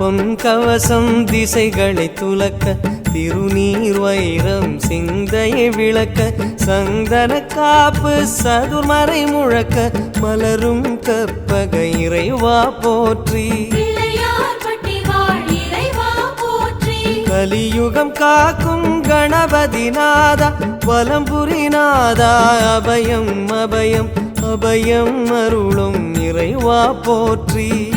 பொன் கவசம் திசைகளை துலக்க திருநீர் வைரம் சிந்தையை விளக்க சந்தன காப்பு சதுர்மறை முழக்க மலரும் கற்பக இறைவா போற்றி கலியுகம் காக்கும் கணபதி நாதா வலம்புரி நாதா அபயம் அபயம் அபயம் அருளும் இறைவா போற்றி.